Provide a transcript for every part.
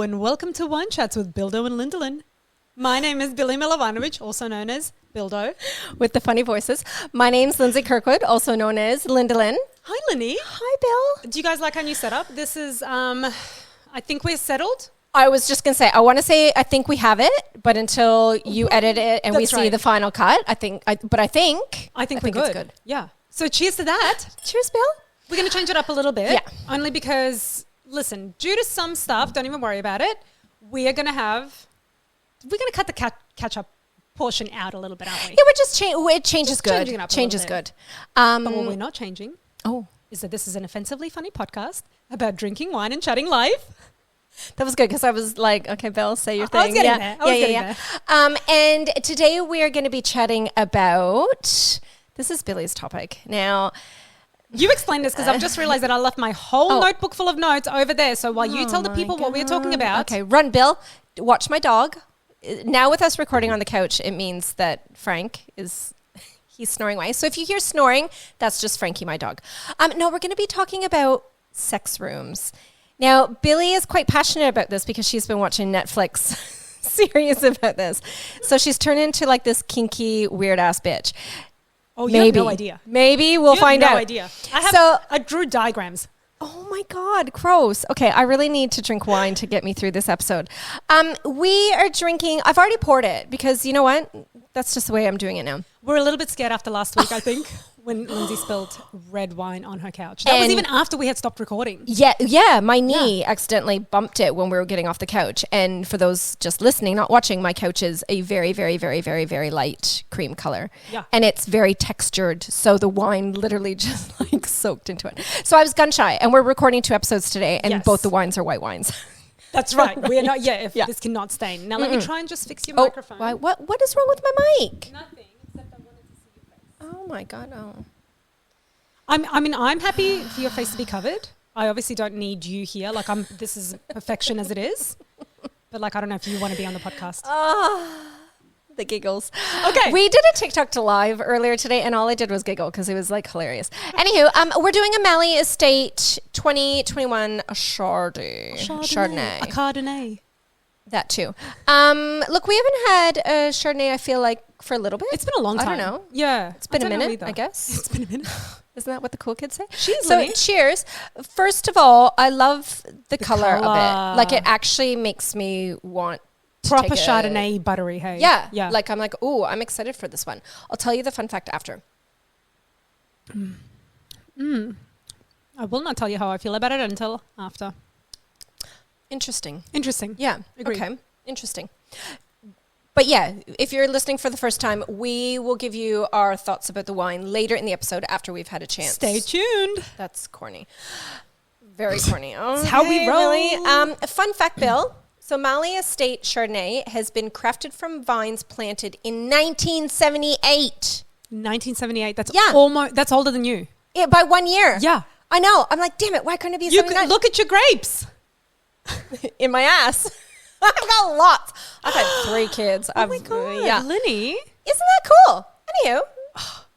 and welcome to Wine Chats with Bildo and Lindalin. My name is Billy Milovanovic, also known as Bildo. With the funny voices. My name's Lindsay Kirkwood, also known as Lindalin. Hi, Linny. Hi, Bill. Do you guys like our new setup? This is, I think we're settled. I was just going to say, I think we have it, but until you edit it and we see the final cut, I think we're good. It's good. Yeah. So cheers to that. Cheers, Bill. We're going to change it up a little bit. Yeah. Only because, listen, due to some stuff, don't even worry about it, we're going to cut the catch-up portion out a little bit, aren't we? Yeah, we're just change is good. Changing it up a Change little is bit. good. But what we're not changing is that this is an offensively funny podcast about drinking wine and chatting live. That was good because I was like, okay, Bill, say your thing. I was getting there. I was getting there. And today we are going to be chatting about, this is Billy's topic. Now, you explain this because I've just realized that I left my whole notebook full of notes over there. So while you tell the people what we're talking about. Okay, run, Bill. Watch my dog. Now with us recording on the couch, it means that Frank he's snoring away. So if you hear snoring, that's just Frankie, my dog. No, we're going to be talking about sex rooms. Now, Billy is quite passionate about this because she's been watching Netflix series about this. So she's turned into like this kinky, weird-ass bitch. Oh, you have no idea. Maybe we'll find out. No idea. I drew diagrams. Oh my God, gross. Okay, I really need to drink wine to get me through this episode. We are drinking, I've already poured it because you know what? That's just the way I'm doing it now. We're a little bit scared after last week, I think, when Lindsay spilled red wine on her couch. That was even after we had stopped recording. Yeah, my knee accidentally bumped it when we were getting off the couch. And for those just listening, not watching, my couch is a very, very, very, very, very light cream color. Yeah. And it's very textured. So the wine literally just like soaked into it. So I was gun shy and we're recording 2 episodes today and both the wines are white wines. That's right. We're not, this cannot stain. Now let me try and just fix your microphone. Why? What is wrong with my mic? Nothing, except I wanted to see your face. Oh my God, oh. I'm happy for your face to be covered. I obviously don't need you here. Like this is perfection as it is. But like, I don't know if you want to be on the podcast. The giggles. Okay. We did a TikTok live earlier today and all I did was giggle because it was like hilarious. Anywho, we're doing a Mallee Estate 2021 Chardonnay. A Chardonnay. That too. Look, we haven't had a Chardonnay, I feel like, for a little bit. It's been a long time. I don't know. Yeah. It's been a minute, I guess. It's been a minute. Isn't that what the cool kids say? Cheers, cheers. First of all, I love the color of it. Like it actually makes me want to proper take Chardonnay buttery, hey? Yeah. Like I'm like, ooh, I'm excited for this one. I'll tell you the fun fact after. I will not tell you how I feel about it until after. Interesting. Yeah. Agreed. Okay. Interesting. But yeah, if you're listening for the first time, we will give you our thoughts about the wine later in the episode after we've had a chance. Stay tuned. That's corny. Very corny. That's how we roll. Really. Fun fact, Bill. So Mallee Estate Chardonnay has been crafted from vines planted in 1978. 1978. That's older than you. Yeah, by 1 year. Yeah. I know. I'm like, damn it, why couldn't it be 79? Look at your grapes. In my ass. I've got lots. I've had 3 kids. Oh my God, yeah. Linny. Isn't that cool? Anywho,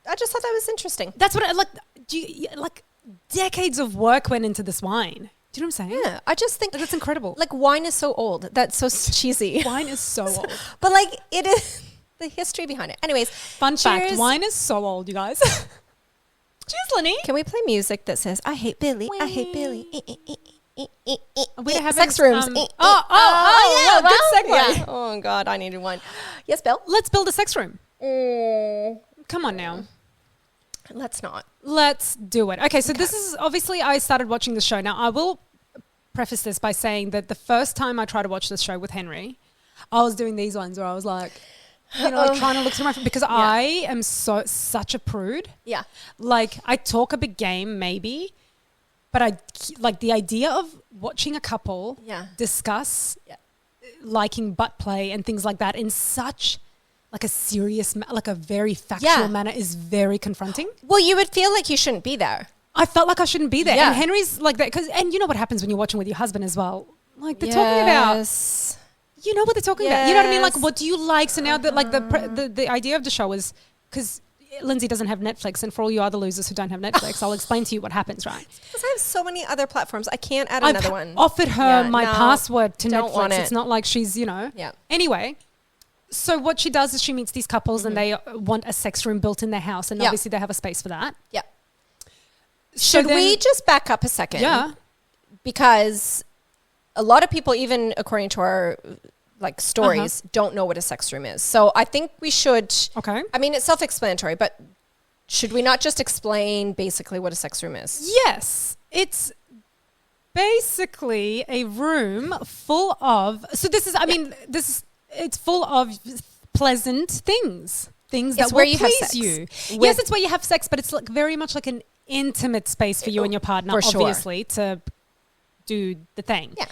I just thought that was interesting. That's what I like. Decades of work went into this wine. Do you know what I'm saying? Yeah, I just think that's incredible. Like wine is so old. That's so cheesy. Wine is so old. But like it is the history behind it. Anyways, fun fact, wine is so old, you guys. Cheers, Linny. Can we play music that says, I hate Billy, I hate Billy. Sex rooms. Good segue. Yeah. Oh God, I needed one. Yes, Bill? Let's build a sex room. Come on now. Let's not. Let's do it. Okay, so this is obviously I started watching the show. Now I will preface this by saying that the first time I tried to watch this show with Henry, I was doing these ones where I was like, like trying to look through my because I am such a prude. Yeah. Like I talk a big game maybe, but I like the idea of watching a couple discuss liking butt play and things like that in such like a serious, like a very factual manner is very confronting. Well, you would feel like you shouldn't be there. I felt like I shouldn't be there. Yeah. And Henry's like that and you know what happens when you're watching with your husband as well. Like they're talking about, you know what they're talking about. You know what I mean? Like what do you like? So now that like the idea of the show is because Lindsay doesn't have Netflix, and for all you other losers who don't have Netflix, I'll explain to you what happens, right? Because I have so many other platforms. I can't add another one. I've offered her my password to don't Netflix. want it. It's not like she's, Yeah. Anyway, so what she does is she meets these couples and they want a sex room built in their house, and obviously they have a space for that. Yeah. So Should we just back up a second? Yeah. Because a lot of people, even according to our stories, don't know what a sex room is. So I think we should. Okay. I mean, it's self-explanatory, but should we not just explain basically what a sex room is? Yes. It's basically a room full of. So this is. I mean, it's full of pleasant things. Things that will please you. Yes, it's where you have sex, but it's like very much like an intimate space for you and your partner, obviously, to do the thing. Yeah.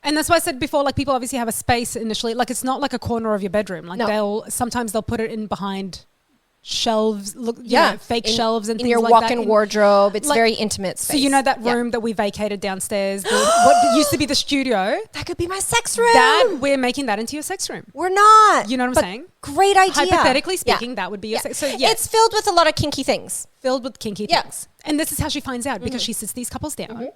And that's why I said before, like, people obviously have a space initially. Like, it's not like a corner of your bedroom. Like, sometimes they'll put it in behind shelves, fake shelves and things like that. In your walk-in wardrobe. It's very intimate space. So, that room that we vacated downstairs, what used to be the studio. That could be my sex room. We're making that into your sex room. We're not. You know what I'm saying? Great idea. Hypothetically speaking, that would be your sex. So, it's filled with a lot of kinky things. Filled with kinky things. And this is how she finds out, because she sits these couples down.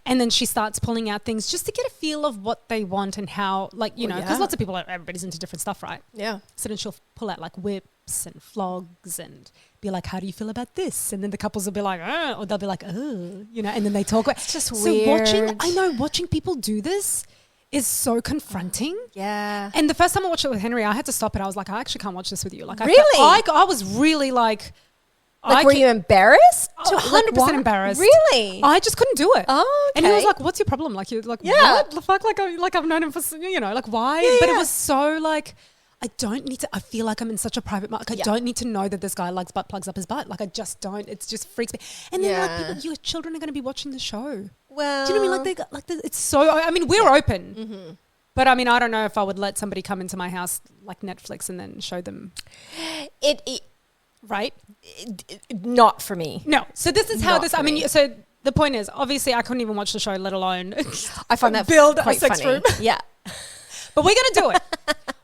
And then she starts pulling out things just to get a feel of what they want and how, because lots of people, everybody's into different stuff, right? Yeah. So then she'll pull out whips and flogs and be like, how do you feel about this? And then the couples will be like, oh, or they'll be like, oh, and then they talk. It's just weird. So watching people do this is so confronting. Yeah. And the first time I watched it with Henry, I had to stop it. I was like, I actually can't watch this with you. Like, really? I was really like... were you embarrassed? 100% embarrassed. Really? I just couldn't do it. Oh, okay. And he was like, what's your problem? Like, you're like, what the fuck? I've known him for, why? Yeah, but it was so I don't need to, I feel like I'm in such a private market. I don't need to know that this guy likes butt plugs up his butt. Like, I just don't. It just freaks me. And then your children are going to be watching the show. Well. Do you know what I mean? It's so, I mean, we're open. Mm-hmm. But I mean, I don't know if I would let somebody come into my house like Netflix and then show them. Right? Not for me. No. So this is how I mean, so the point is, obviously I couldn't even watch the show, let alone I find that build quite a sex funny. room. Yeah. But we're going to do it.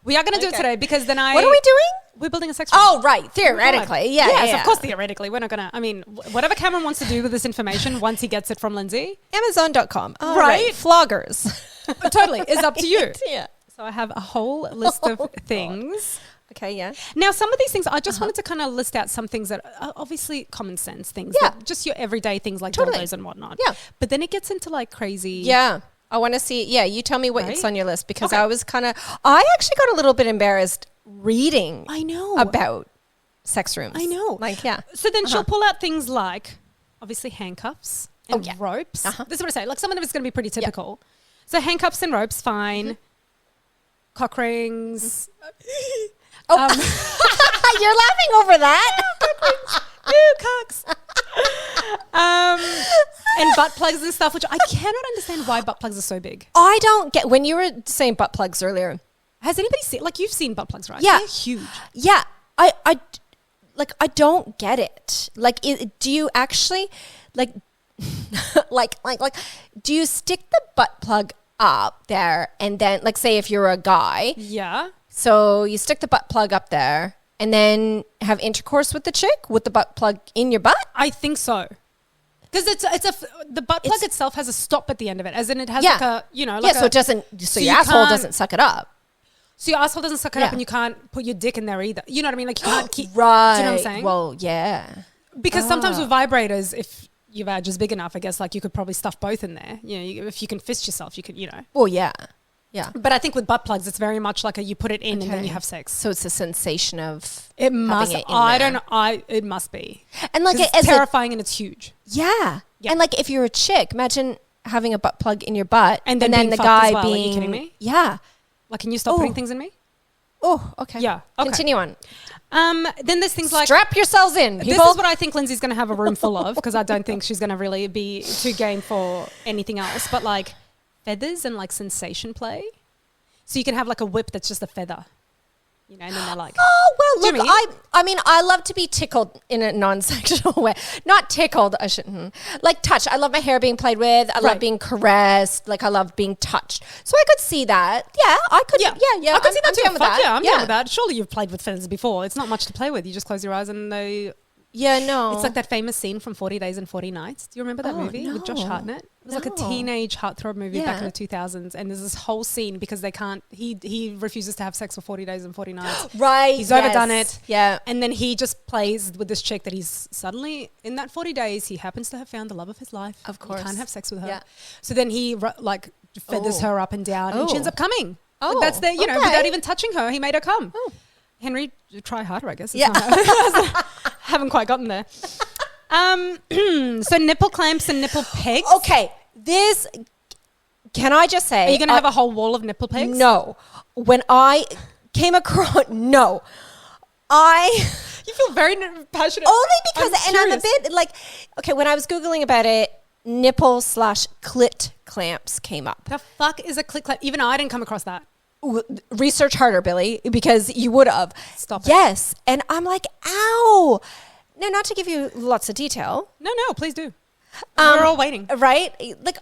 We are going to do it today, because then What are we doing? We're building a sex room. Oh, right. Theoretically. Yes, of course, theoretically. We're not going to, I mean, whatever Cameron wants to do with this information once he gets it from Lindsay. Amazon.com. Oh, right. Floggers. Totally. It's up to you. Yeah. So I have a whole list of things. Okay, yeah. Now, some of these things, I just wanted to kind of list out some things that are obviously common sense things. Yeah. Just your everyday things like Totally. dildos and whatnot. Yeah. But then it gets into crazy. Yeah. I want to see. Yeah, you tell me what's on your list, because Okay. I actually got a little bit embarrassed reading about sex rooms. I know. So then she'll pull out things like, obviously, handcuffs and ropes. This is what I say. Like, some of them is going to be pretty typical. So handcuffs and ropes, fine. Cock rings. You're laughing over that? Ew, cocks. And butt plugs and stuff, which I cannot understand why butt plugs are so big. I don't get, when you were saying butt plugs earlier. Has anybody seen, you've seen butt plugs, right? Yeah. They're huge. Yeah. I don't get it. Do you actually, do you stick the butt plug up there and then, say if you're a guy. Yeah. So you stick the butt plug up there and then have intercourse with the chick with the butt plug in your butt? I think so. Because the butt plug itself has a stop at the end of it, as in it has so it doesn't, so your asshole doesn't suck it up. So your asshole doesn't suck it up, and you can't put your dick in there either. You know what I mean? Like, you can't keep. Right. Do you know what I'm saying? Well, yeah. Because sometimes with vibrators, if your vag is big enough, I guess, you could probably stuff both in there. If you can fist yourself, you could, Well, yeah. Yeah. But I think with butt plugs, it's very much like you put it in and then you have sex. So it's a sensation of it must. Having it in there. It must be. And it's terrifying and it's huge. Yeah. And if you're a chick, imagine having a butt plug in your butt and then the guy being. Are you kidding me? Yeah. Can you stop putting things in me? Oh, okay. Yeah. Okay. Continue on. Then there's things like strap yourselves in. People. This is what I think Lindsay's going to have a room full of, because I don't think she's going to really be too game for anything else. But feathers and sensation play. So you can have a whip that's just a feather. You know, and then they're like, oh, well, Jimmy. look, I mean, I love to be tickled in a non-sexual way. Not tickled, I shouldn't. Like touched. I love my hair being played with. I love being caressed. Like I love being touched. So I could see that. Yeah, I could. Yeah. I could see that too. Down with that. Yeah, I'm down with that. Surely you've played with feathers before. It's not much to play with. You just close your eyes and they... Yeah, no. It's like that famous scene from 40 Days and 40 Nights. Do you remember that movie with Josh Hartnett? It was like a teenage heartthrob movie back in the 2000s. And there's this whole scene because they can't, he refuses to have sex for 40 days and 40 nights. Right. He's overdone it. Yeah. And then he just plays with this chick that he's suddenly, in that 40 days, he happens to have found the love of his life. Of course. He can't have sex with her. Yeah. So then he like feathers her up and down and she ends up coming. Oh. Like that's the, you know, without even touching her, he made her come. Oh. Henry, try harder, I guess. It's haven't quite gotten there. So nipple clamps and nipple pegs. Okay, this, can I just say... Are you going to have a whole wall of nipple pegs? No. When I came across... No. You feel very passionate. Only because... I'm a bit like... Okay, when I was Googling about it, nipple/clit clamps came up. The fuck is a clit clamp? Even I didn't come across that. Research harder, Billy, because you would have. Stop it. Yes. And I'm like, ow. Now, not to give you lots of detail. No, please do. We're all waiting. Right? Like,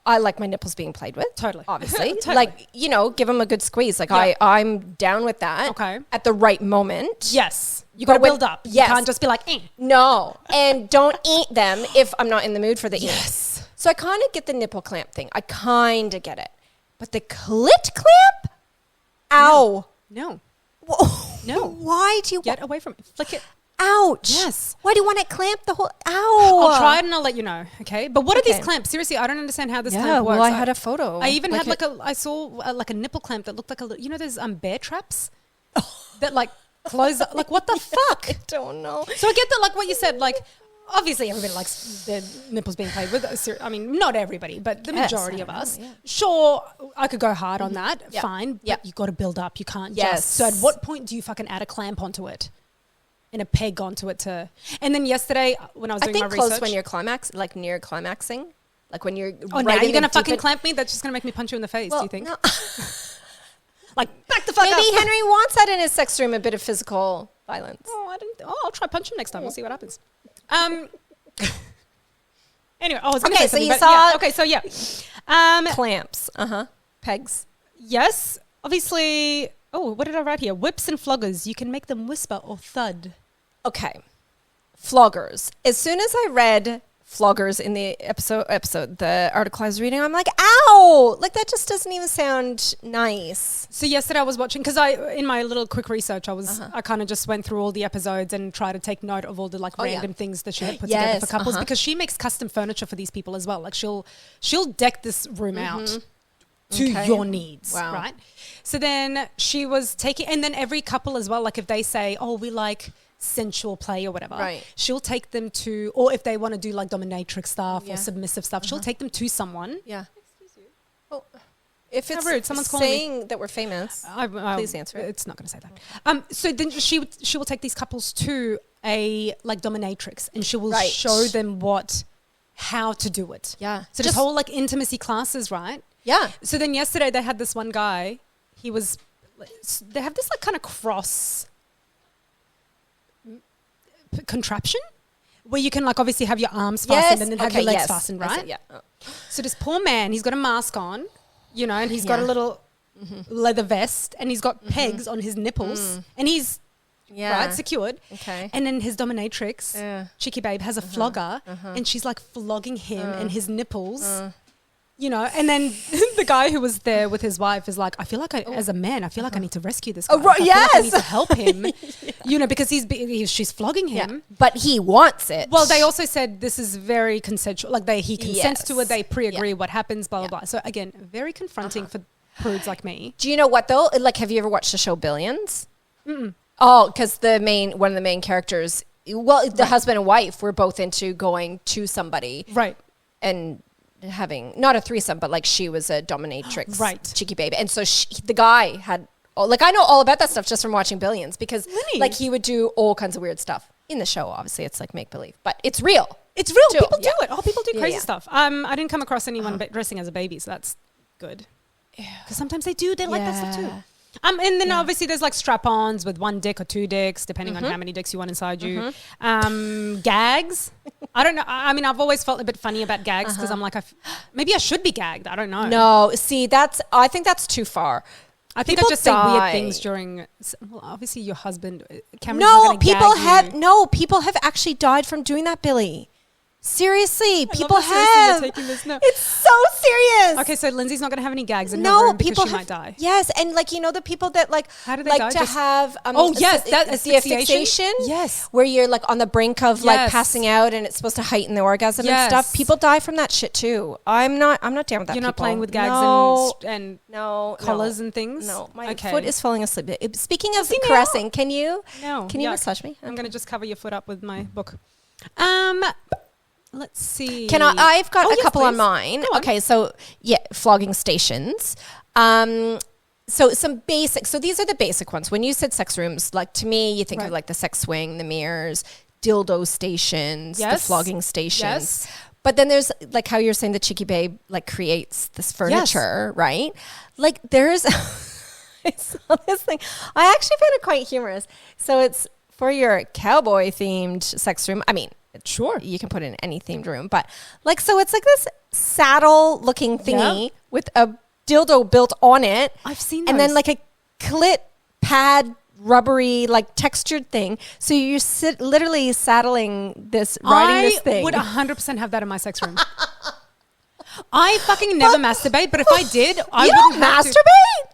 I like my nipples being played with. Totally. Obviously. Totally. Like, you know, give them a good squeeze. Like, I'm down with that. Okay. At the right moment. Yes. You got to build up. Yes. You can't just be like, No. And don't eat them if I'm not in the mood for the eat. Yes. So I kind of get the nipple clamp thing. I kind of get it. But the clit clamp? Ow. No. No. Why do you... Get away from it. Flick it. Ouch. Yes. Why do you want it clamped the whole... Ow. I'll try it and I'll let you know, okay? But what are these clamps? Seriously, I don't understand how this clamp works. Well, I had a photo. I even had I saw like a nipple clamp that looked like you know those bear traps that like close up. Like what the fuck? I don't know. So I get that, like what you said, like obviously everybody likes their nipples being played with. I mean, not everybody, but the majority of us. Yeah. Sure, I could go hard on that. Yep. Fine. But you got to build up. You can't just. So at what point do you fucking add a clamp onto it? And a peg onto it to... And then yesterday when I was doing my research... I think close when you're near climaxing. Like when you're... Oh, now you're going to fucking clamp me? That's just going to make me punch you in the face, do you think? No. Like, back the fuck up. Maybe Henry wants that in his sex room, a bit of physical violence. I'll try punch him next time. We'll see what happens. Anyway, I was going to say something. Clamps. Pegs. Yes. Obviously... Oh, what did I write here? Whips and floggers. You can make them whisper or thud. Okay. Floggers. As soon as I read floggers in the episode, the article I was reading, I'm like, ow! Like that just doesn't even sound nice. So yesterday I was watching, because in my little quick research, I kind of just went through all the episodes and tried to take note of all the random things that she had put together for couples, because she makes custom furniture for these people as well. Like she'll deck this room out to your needs, right? So then she was taking, and then every couple as well, like if they say, oh, we like sensual play or whatever, she'll take them to, or if they want to do like dominatrix stuff or submissive stuff, she'll take them to someone. Yeah. Excuse you. Well, if it's rude, someone's saying that we're famous, please answer it. It's not going to say that. So then she will take these couples to a like dominatrix, and she will show them how to do it. Yeah. So this whole like intimacy classes, right? Yeah. So then yesterday they had this one guy. They have this like kind of cross contraption where you can like obviously have your arms fastened and then have your legs fastened, right? So this poor man, he's got a mask on, you know, and he's got a little leather vest, and he's got pegs on his nipples, and he's secured. Okay. And then his dominatrix, Chicky Babe, has a flogger, and she's like flogging him and his nipples. You know, and then the guy who was there with his wife is like, I feel like as a man, I feel like I need to rescue this guy. I feel like I need to help him, you know, because she's flogging him. Yeah. But he wants it. Well, they also said this is very consensual. Like he consents to it. They pre-agree what happens, blah, blah, blah. So again, very confronting for prudes like me. Do you know what though? Like, have you ever watched the show Billions? Mm-mm. Oh, because one of the main characters, the husband and wife were both into going to somebody. Right. And having not a threesome, but like she was a dominatrix, right? Cheeky baby, and so the guy had like I know all about that stuff just from watching Billions, because like he would do all kinds of weird stuff in the show. Obviously, it's like make believe, but it's real. It's real. Too. People do it. Oh, people do crazy stuff. I didn't come across anyone dressing as a baby, so that's good. Because sometimes they do. They like that stuff too. And then obviously there's like strap-ons with one dick or two dicks, depending on how many dicks you want inside you. Gags. I don't know. I mean, I've always felt a bit funny about gags because I'm like, maybe I should be gagged. I don't know. No, see, I think that's too far. I think I just say weird things during. Well, obviously your husband. Cameron's No, not people gag you. people have actually died from doing that, Billy. Seriously, people love how seriously have. you're taking this now. It's so serious. Okay, so Lindsay's not going to have any gags in her room because she might die. Yes, and like the people that like How do they like die? to Just- have that the asphyxiation. Yes. Where you're like on the brink of like Yes. passing out and it's supposed to heighten the orgasm and Yes. stuff. People die from that shit too. I'm not down with that. You're not people. playing with gags and no collars no. and things? No, my Okay. foot is falling asleep. Speaking of See, now- caressing, can you No. can you yuck. massage me? I'm going to just cover your foot up with my book. Let's see. I've got Oh, a yes, couple on please. mine. Go on. Okay, so flogging stations. So some basic. So these are the basic ones. When you said sex rooms, like to me, you think of Right. like the sex swing, the mirrors, dildo stations, the Yes. flogging stations. Yes. But then there's like how you're saying the cheeky babe like creates this furniture, right? Like there's I saw this thing. I actually found it quite humorous. So it's for your cowboy themed sex room. I mean, Sure. you can put it in any themed room, but like, so it's like this saddle looking thingy with a dildo built on it. I've seen and then those. like a clit pad, rubbery, like textured thing. So you're literally saddling this, riding this thing. I would 100% have that in my sex room. I fucking never masturbate, but if I did, I you wouldn't don't have to. masturbate?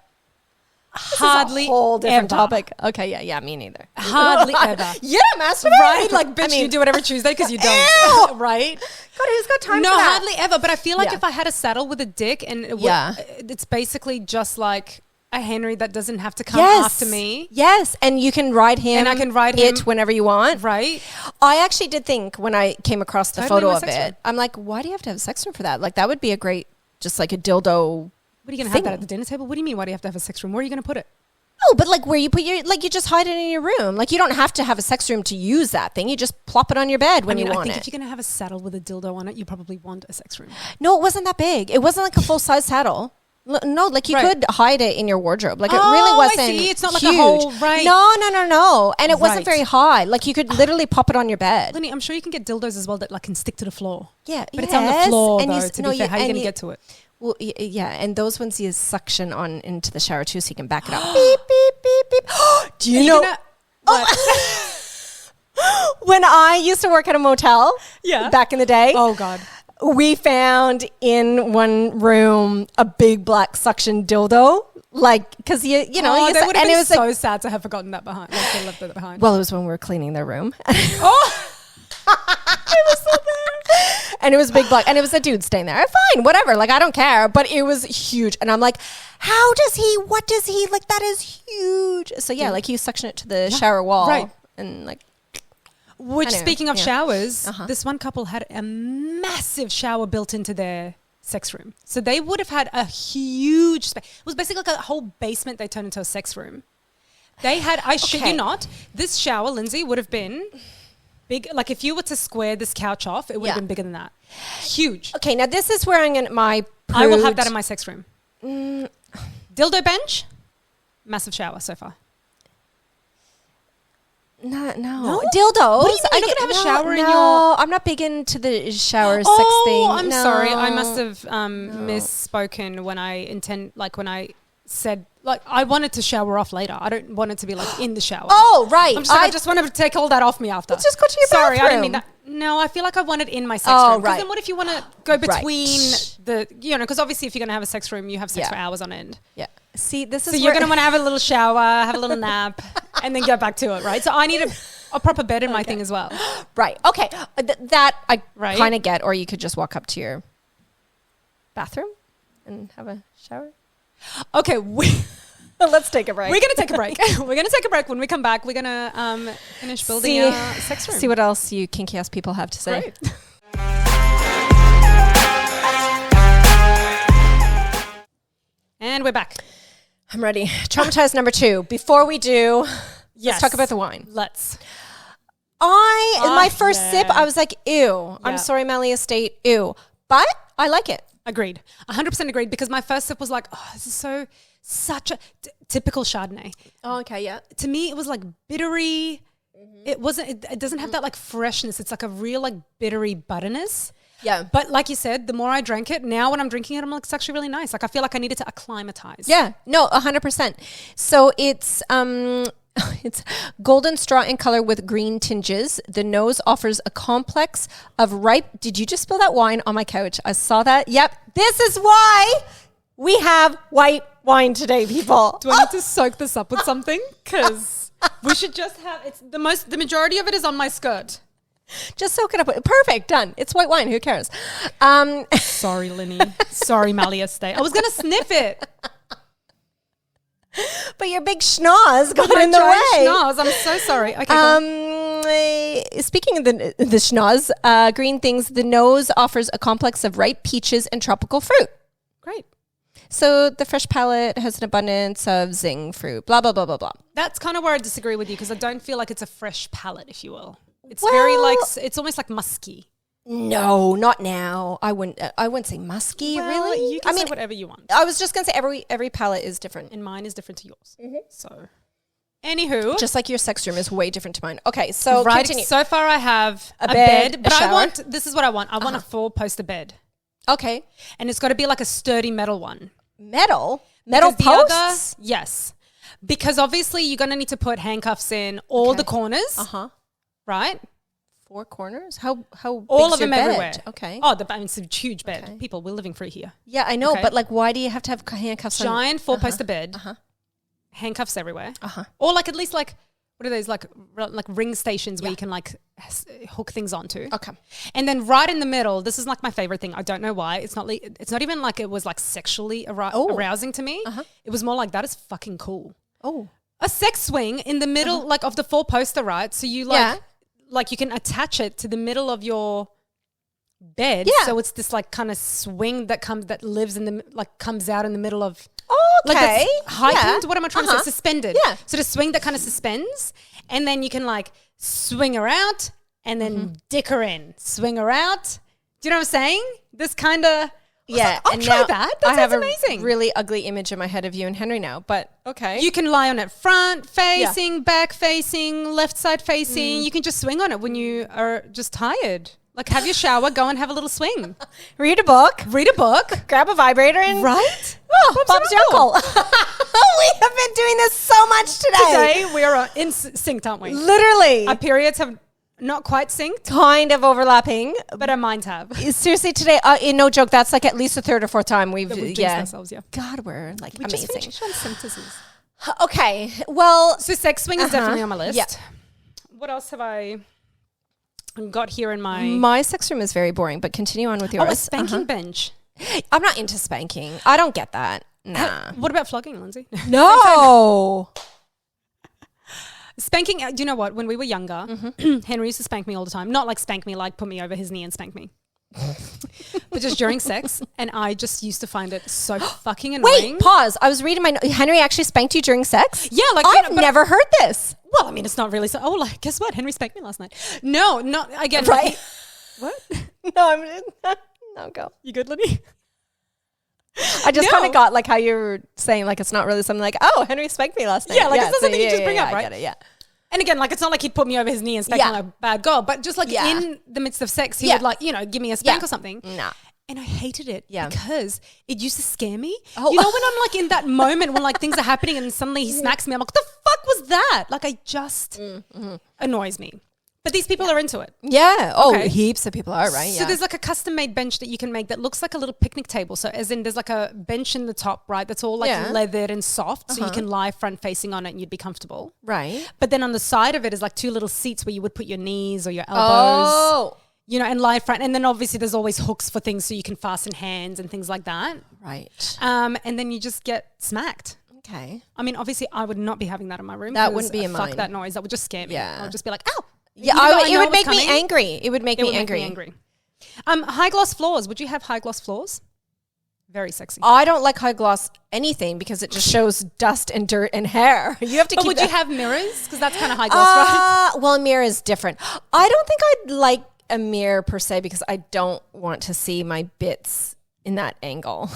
Hardly This is a whole different ever. topic. Okay, yeah, me neither. Hardly ever. You don't masturbate? Right? Like, bitch, I mean, you do it every Tuesday because you don't. Ew! Right? God, who's got time No, for that? hardly ever. But I feel like Yeah. if I had a saddle with a dick and it's basically just like a Henry that doesn't have to come after me. Yes, and you can ride him. And I can ride it him. whenever you want. Right? I actually did think when I came across the Totally photo my of sex it, room. I'm like, why do you have to have a sex room for that? Like that would be a great, just like a dildo. What are you going to have that at the dinner table? What do you mean? Why do you have to have a sex room? Where are you going to put it? Oh, but like where you put your, like you just hide it in your room. Like you don't have to have a sex room to use that thing. You just plop it on your bed when you I want think it. if you're going to have a saddle with a dildo on it, you probably want a sex room. No, it wasn't that big. It wasn't like a full size saddle. No, like you could hide it in your wardrobe. Like it really wasn't. I see. It's not like a huge. whole, right. No. And it wasn't Right. very high. Like you could literally pop it on your bed. Lenny, I'm sure you can get dildos as well that like can stick to the floor. Yeah, But it's on the floor though, to be fair. How are you going to you- get to it? Well, yeah, and those ones you suction on into the shower too, so you can back it up. Beep beep beep beep. Do you know? When I used to work at a motel, back in the day, Oh, God. we found in one room a big black suction dildo, like because you know, Oh, you that su- would have and been it was so like, sad to have forgotten that behind. Like, to left that behind. well, it was when we were cleaning their room. Oh! And it was big black, and it was a dude staying there. Fine, whatever. Like I don't care, but it was huge, and I'm like, how does he? What does he? Like that is huge. So yeah, like you suction it to the shower wall, right. And like, Which, Anyway, speaking of yeah. showers, this one couple had a massive shower built into their sex room. So they would have had a huge space. It was basically like a whole basement they turned into a sex room. They had, I shit Okay. you not, this shower, Lindsay, would have been big. Like if you were to square this couch off, it would have Yeah. been bigger than that. Huge. okay, now this is where I'm gonna I will have that in my sex room. Dildo bench, massive shower so far. No, No? dildos. What do you mean? You're not gonna have a shower in your- I'm not big into the shower sex Oh, thing. I'm No. sorry. I must have misspoken when I said like I wanted to shower off later. I don't want it to be like in the shower. Oh, right. I'm just like, I just wanted to take all that off me after. Let's just go to your Sorry, I didn't mean bathroom. that. No, I feel like I want it in my sex Oh, room. 'Cause right. then what if you want to go between Right. because obviously if you're going to have a sex room, you have sex Yeah. for hours on end. Yeah. See, this So is you're where- going to want to have a little shower, have a little nap, and then get back to it, right? So I need a proper bed in my thing as well. Right. Okay. That I Right. kind of get, or you could just walk up to your bathroom and have a shower. Okay, Let's take a break. we're going to take a break. We're going to take a break. When we come back, we're going to finish building our sex room. See what else you kinky ass people have to say. Great. And we're back. I'm ready. Traumatized number 2. Before we do, let's talk about the wine. Let's. My first sip, yeah. I was like, ew. Yeah. I'm sorry, Mallee Estate, ew. But I like it. Agreed. 100% agreed because my first sip was like, oh, this is so such a typical Chardonnay. Oh, okay, yeah. To me, it was like bittery. It wasn't. It doesn't have that like freshness. It's like a real like bittery butterness. Yeah. But like you said, the more I drank it, now when I'm drinking it, I'm like, it's actually really nice. Like I feel like I needed to acclimatize. Yeah. No, 100%. So it's it's golden straw in color with green tinges. The nose offers a complex of ripe. Did you just spill that wine on my couch? I saw that. Yep. This is why we have white wine today, people. Do I need to soak this up with something? Because we should just have, the majority of it is on my skirt. Just soak it up. Perfect. Done. It's white wine. Who cares? Sorry, Linny. Sorry, Mallee Estate. I was going to sniff it. But your big schnoz got in the way. Schnoz. I'm so sorry. Okay, speaking of the schnoz, green things, the nose offers a complex of ripe peaches and tropical fruit. Great. So the fresh palate has an abundance of zing fruit, blah, blah, blah, blah, blah. That's kind of where I disagree with you because I don't feel like it's a fresh palate, if you will. It's very like, it's almost like musky. No, not now. I wouldn't say musky, really. You can say whatever you want. I was just going to say every palate is different. And mine is different to yours. So, anywho. Just like your sex room is way different to mine. Okay, so continue. So far I have a bed, but shower. This is what I want. I want a 4-poster bed. Okay. And it's got to be like a sturdy metal one. Metal Because posts? Yes. Because obviously you're going to need to put handcuffs in all the corners. Right? 4 corners? How all big's of them your bed? everywhere. Okay. Oh, it's a huge bed. Okay. People, we're living free here. Yeah, I know, but like, why do you have to have handcuffs? Giant 4-poster bed. Handcuffs everywhere. Or like at least like, what are those like ring stations where you can like hook things onto. Okay. And then right in the middle, this is like my favorite thing. I don't know why. It's not even like it was like sexually arousing to me. It was more like that is fucking cool. Oh. A sex swing in the middle like of the 4-poster, right? So you like you can attach it to the middle of your bed. Yeah. So it's this like kind of swing that comes out in the middle of okay. Like heightened. Yeah. What am I trying to say? Suspended. Yeah. So the swing that kind of suspends, and then you can like swing her out and then dick her in. Swing her out. Do you know what I'm saying? This kind of I'll try that. That sounds amazing. A really ugly image in my head of you and Henry now, but okay. You can lie on it front facing, back facing, left side facing. You can just swing on it when you are just tired. Like have your shower, go and have a little swing. Read a book. Grab a vibrator and... Right? Oh, Bob's your uncle. We have been doing this so much today. Today we are in sync, aren't we? Literally. Our periods have not quite synced. Kind of overlapping. But our minds have. Seriously, today, no joke, that's like at least the 3rd or 4th time we've jinxed ourselves, God, we're like we amazing. Just finished on sentences. Okay, well... So sex swing is definitely on my list. Yeah. What else have I got here in my... My sex room is very boring, but continue on with yours. Oh, a spanking bench. I'm not into spanking. I don't get that. Nah. What about flogging, Lindsay? No. Spanking, do you know what? When we were younger, Henry used to spank me all the time. Not like spank me, like put me over his knee and spank me. But just during sex. And I just used to find it so fucking annoying. Wait, pause. I was reading Henry actually spanked you during sex? Yeah. Like I've never heard this. Well, I mean, it's not really so. Oh, like, guess what? Henry spanked me last night. No, not again. Right. What? No, go. You good, Liddy? I just kind of got like how you were saying, like, it's not really something like, oh, Henry spanked me last night. Yeah, like it's not something you just bring up, right? I get it, yeah. And again, like, it's not like he'd put me over his knee and spank me like a bad girl, but just like in the midst of sex, he would like, give me a spank or something. Nah. And I hated it because it used to scare me. Oh. You know, when I'm like in that moment when like things are happening and suddenly he smacks me, I'm like, what the fuck was that? Like, I just annoys me. But these people are into it. Yeah. Oh, heaps of people are, right? So there's like a custom made bench that you can make that looks like a little picnic table. So as in there's like a bench in the top, right? That's all like leathered and soft. So you can lie front facing on it and you'd be comfortable. Right. But then on the side of it is like 2 little seats where you would put your knees or your elbows. Oh. You know, and lie front. And then obviously there's always hooks for things so you can fasten hands and things like that. Right. And then you just get smacked. Okay. I mean, obviously I would not be having that in my room. That wouldn't be in mine. Fuck that noise. That would just scare me. Yeah. I would just be like, ow. Yeah, it would make me angry. It would make me angry. High gloss floors. Would you have high gloss floors? Very sexy. I don't like high gloss anything because it just shows dust and dirt and hair. You have to. But would you have mirrors? Because that's kind of high gloss, right? Well, a mirror is different. I don't think I'd like a mirror per se because I don't want to see my bits in that angle.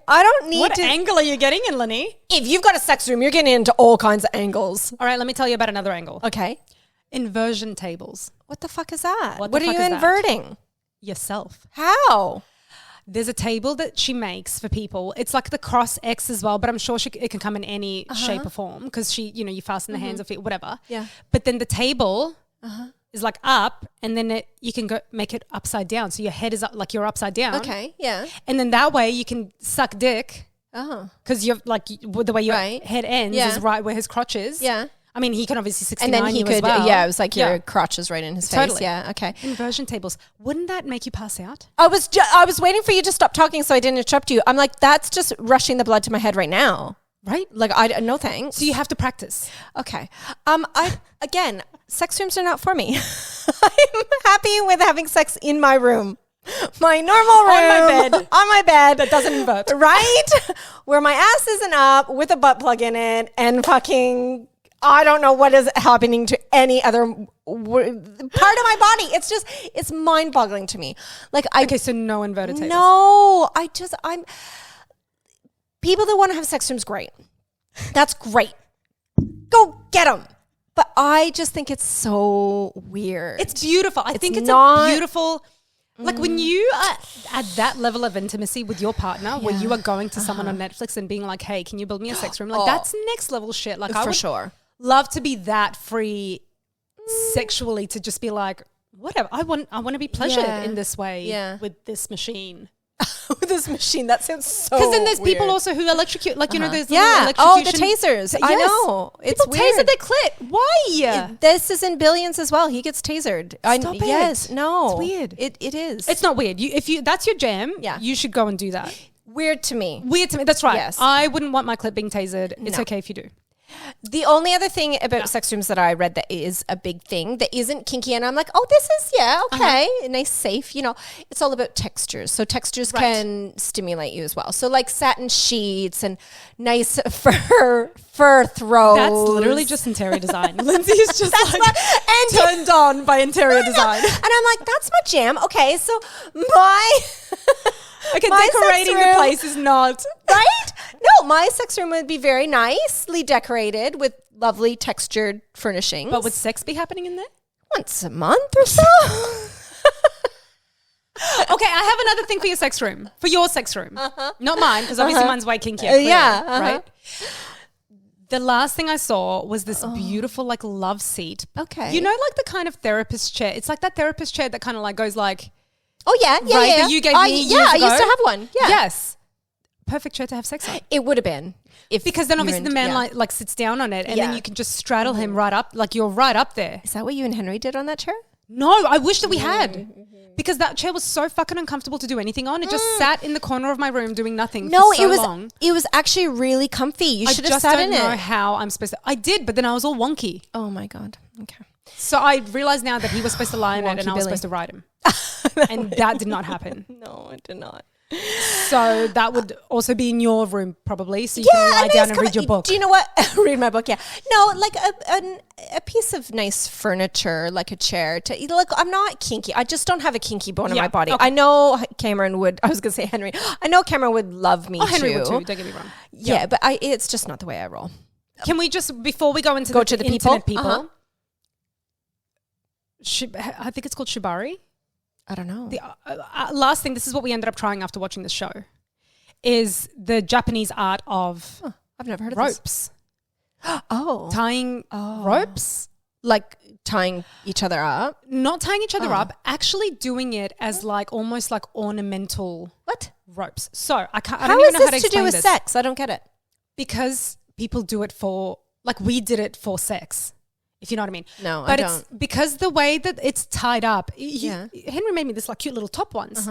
I don't need What angle are you getting in, Lenny? If you've got a sex room, you're getting into all kinds of angles. All right, let me tell you about another angle. Okay. Inversion tables. What the fuck is that? What are you inverting? Yourself. How? There's a table that she makes for people. It's like the cross X as well, but I'm sure it can come in any shape or form because you fasten the hands or feet, whatever. Yeah. But then the table is like up, and then you can go make it upside down. So your head is up, like you're upside down. Okay, yeah. And then that way you can suck dick. Oh. Because you're like the way your head ends is right where his crotch is. Yeah. I mean, he can obviously 69 and then he could, as well. Yeah, it was like your crotch is right in his face. Yeah, okay. Inversion tables. Wouldn't that make you pass out? I was waiting for you to stop talking so I didn't interrupt you. I'm like, that's just rushing the blood to my head right now. Right? Like, no thanks. So you have to practice. Okay. Again, sex rooms are not for me. I'm happy with having sex in my room. My normal room. On my bed. That doesn't invert. Right? Where my ass isn't up with a butt plug in it and fucking... I don't know what is happening to any other part of my body. It's mind-boggling to me. Like, okay, so no inverted tables. No, people that want to have sex rooms, great. That's great. Go get them. But I just think it's so weird. It's beautiful. I think it's a beautiful... Like when you are at that level of intimacy with your partner, where you are going to someone on Netflix and being like, hey, can you build me a sex room? Like that's next level shit. Like I would love to be that free sexually to just be like, whatever. I want to be pleasured in this way with this machine. With this machine, that sounds so because then there's weird. People also who electrocute, like there's the tasers. I know it's people weird. Taser their clit. Why? This is in Billions as well. He gets tasered. Stop it. Yes, no, it's weird. It is. It's not weird. If that's your jam, you should go and do that. Weird to me. That's right. Yes. I wouldn't want my clit being tasered. It's okay if you do. The only other thing about sex rooms that I read that is a big thing that isn't kinky, and I'm like, oh, this is, okay, nice, safe, it's all about textures. So textures can stimulate you as well. So like satin sheets and nice fur throws. That's literally just interior design. Lindsay is just turned on by interior design. And I'm like, that's my jam. Okay, so my... Okay, decorating the place is not... Right? No, my sex room would be very nicely decorated with lovely textured furnishings. But would sex be happening in there? Once a month or so. Okay, I have another thing for your sex room. For your sex room. Not mine, because obviously mine's way kinkier. Right? The last thing I saw was this beautiful like love seat. Okay. You know, like the kind of therapist chair. It's like that therapist chair that kind of like goes like... Oh, yeah. That you gave me years ago. I used to have one. Yeah. Yes. Perfect chair to have sex on. It would have been. Because then obviously the man like sits down on it and then you can just straddle him right up. Like you're right up there. Is that what you and Henry did on that chair? No, I wish that we had. Because that chair was so fucking uncomfortable to do anything on. It just sat in the corner of my room doing nothing for so long. It was actually really comfy. You should have sat in it. I just don't know how I'm supposed to. I did, but then I was all wonky. Oh my God. Okay. So I realized now that he was supposed to lie in it and I was supposed to ride him. And that did not happen. No, it did not. So that would also be in your room probably. So you can lie down and read your book. Do you know what? Read my book, yeah. No, like a piece of nice furniture, like a chair. Look, I'm not kinky. I just don't have a kinky bone in my body. Okay. I know Cameron would, I was going to say Henry. I know Cameron would love me too. Henry would too, don't get me wrong. Yeah, but it's just not the way I roll. Can we just, before we go into to the internet people, I think it's called Shibari. I don't know. The last thing, this is what we ended up trying after watching the show, is the Japanese art of I've never heard of ropes. Tying ropes. Like tying each other up? Not tying each other up, actually doing it as like almost like ornamental ropes. So I don't even know how to explain this. How is this to do with sex? I don't get it. Because people do it for, like we did it for sex. If you know what I mean. No, but I don't. It's because the way that it's tied up. Henry made me this like cute little top ones.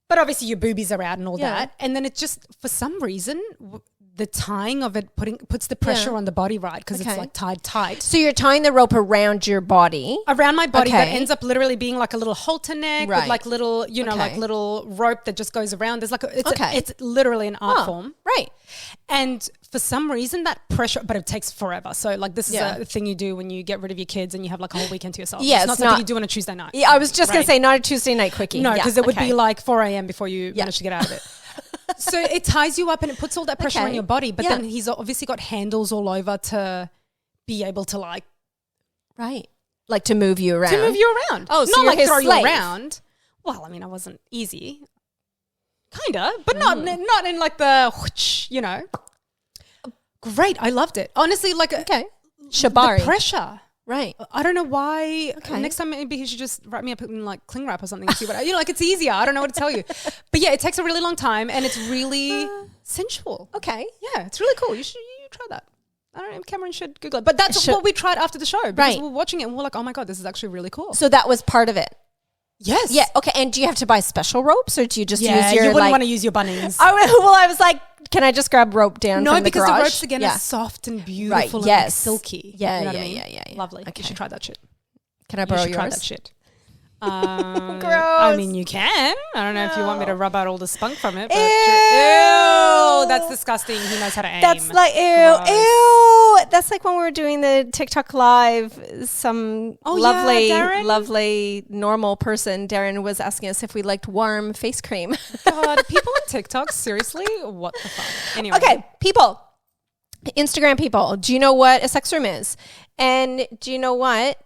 But obviously your boobies are out and all that. And then it just, for some reason, the tying of it puts the pressure on the body right because it's like tied tight. So you're tying the rope around your body? Around my body that ends up literally being like a little halter neck with like little, like little rope that just goes around. There's like, it's literally an art form. Right. And for some reason that pressure, but it takes forever. So like this is a thing you do when you get rid of your kids and you have like a whole weekend to yourself. Yeah, it's not something you do on a Tuesday night. Yeah, I was just going to say not a Tuesday night quickie. No, because it would be like 4 a.m. before you manage to get out of it. So it ties you up and it puts all that pressure on your body. But then he's obviously got handles all over to be able to like. Right. Like to move you around. Oh, so not like throw slave. You around. Well, I mean, I wasn't easy. Kinda, but not in like the, you know. Great, I loved it. Honestly, like Shibari. The pressure. Right. I don't know why. Okay. Next time maybe he should just wrap me up in like cling wrap or something and see what like it's easier. I don't know what to tell you. But yeah, it takes a really long time and it's really sensual. Okay. Yeah, it's really cool. You try that. I don't know if Cameron should Google it. But that's what we tried after the show because we were watching it and we were like, oh my God, this is actually really cool. So that was part of it. Yes. Yeah. Okay. And do you have to buy special ropes or do you just use your you wouldn't want to use your Bunnings. I was like, can I just grab rope down from the garage? No, because the ropes again are soft and beautiful and like silky. Yeah, you know what I mean? Lovely. Okay. You should try that shit. Can I borrow yours? Try that shit. Gross. I mean, you can. I don't know if you want me to rub out all the spunk from it. But Ew. That's disgusting. He knows how to aim. That's like, ew. That's like when we were doing the TikTok live, some lovely, normal person, Darren, was asking us if we liked warm face cream. God, people on TikTok, seriously? What the fuck? Anyway. Okay, people. Instagram people, do you know what a sex room is? And do you know what?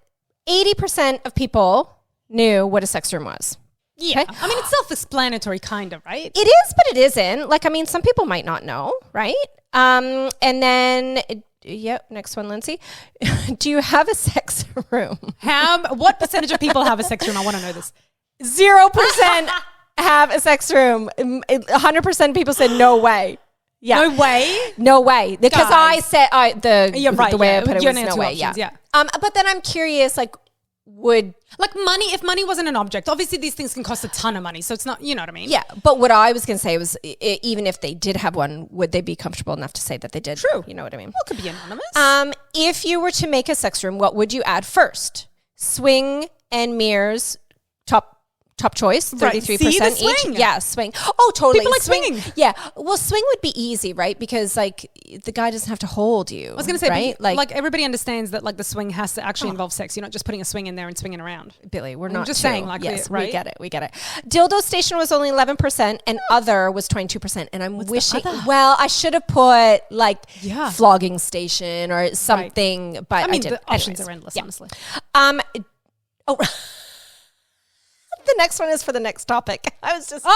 80% of people knew what a sex room was. Yeah. Okay? I mean, it's self-explanatory kind of, right? It is, but it isn't. Like, I mean, some people might not know, right? And then, next one, Lindsay. Do you have a sex room? What percentage of people have a sex room? I want to know this. 0% have a sex room. 100% of people said no way. Yeah. No way? No way. Because I said, the way I put it was no way. Options, yeah. But then I'm curious, like, if money wasn't an object, obviously these things can cost a ton of money, so it's not, you know what I mean? Yeah, but what I was going to say was, even if they did have one, would they be comfortable enough to say that they did? True. You know what I mean? Well, it could be anonymous. If you were to make a sex room, what would you add first? Swing and mirrors, top choice, 33% each. Yeah, swing. Oh, totally. People like swinging. Yeah. Well, swing would be easy, right? Because like the guy doesn't have to hold you. I was going to say, right? Like everybody understands that like the swing has to actually involve sex. You're not just putting a swing in there and swinging around. Billy, I'm just saying like, yes, right? We get it. Dildo station was only 11% and other was 22%. And I'm wishing, I should have put like flogging station or something, but I mean, the options are endless, honestly. The next one is for the next topic. I was just... but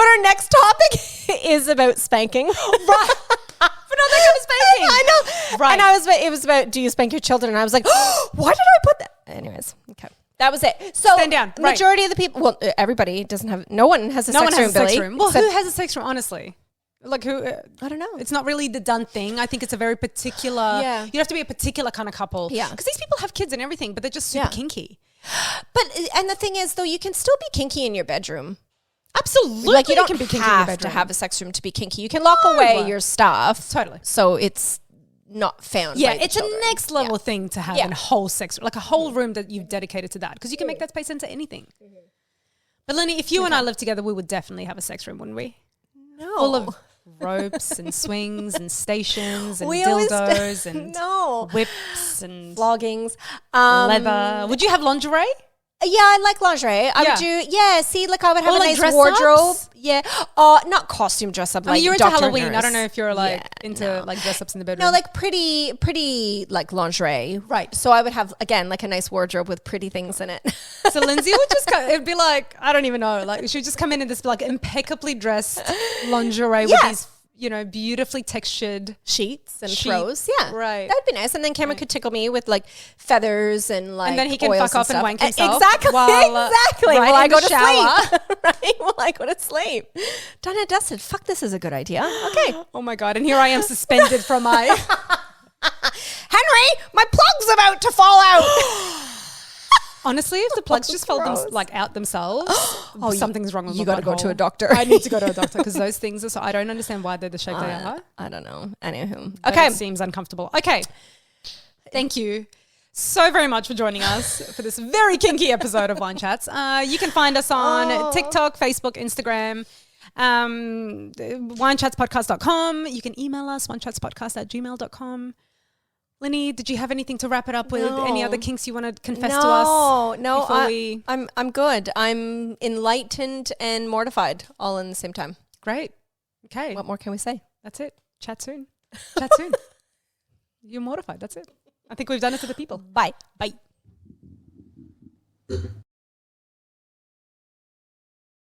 our next topic is about spanking. Right. But not that kind of spanking. I know. Right. And it was about, do you spank your children? And I was like, why did I put that? Anyways, okay. That was it. So stand down. Majority of the people, everybody doesn't have, no one has a sex room, Well, who has a sex room, honestly? Like who? I don't know. It's not really the done thing. I think it's a very particular, you have to be a particular kind of couple. Yeah. Because these people have kids and everything, but they're just super kinky. But, and the thing is though, you can still be kinky in your bedroom. Absolutely. Like you don't have to have a sex room to be kinky. You can lock away your stuff. Totally. So it's not found. Yeah, it's a next level thing to have a whole sex room, like a whole room that you've dedicated to that, because you can make that space into anything. But Lenny, if you and I lived together, we would definitely have a sex room, wouldn't we? No. Full of ropes and swings and stations and dildos and whips and floggings, leather. Would you have lingerie? Yeah, I like lingerie. I would do. Yeah, see, like I would have a nice wardrobe. Yeah, not costume dress up. Like you're into Dr. Halloween. Nurse. I don't know if you're like into like dress ups in the bedroom. No, like pretty like lingerie. Right. So I would have again like a nice wardrobe with pretty things in it. So Lindsay would just it'd be like, I don't even know, like she would just come in this like impeccably dressed lingerie with these, you know, beautifully textured sheets and throws. Yeah. Right. That'd be nice. And then Cameron could tickle me with like feathers and like, and then he can fuck off and wank himself. Exactly. While I go to sleep. Right. While I go to sleep. Done and dusted. Fuck, this is a good idea. Okay. Oh my God. And here I am suspended from my Henry, my plug's about to fall out. Honestly, if the plugs just fell out themselves, something's wrong with my You got to go to a doctor. I need to go to a doctor because those things are I don't understand why they're the shape they are. I don't know. Anywho. Okay. It seems uncomfortable. Okay. Thank you so very much for joining us for this very kinky episode of Wine Chats. You can find us on TikTok, Facebook, Instagram Winechatspodcast.com. You can email us, winechatspodcast@gmail.com. Linny, did you have anything to wrap it up with? No. Any other kinks you want to confess to us? No, I'm good. I'm enlightened and mortified all in the same time. Great. Okay. What more can we say? That's it. Chat soon. You're mortified. That's it. I think we've done it for the people. Bye. Bye.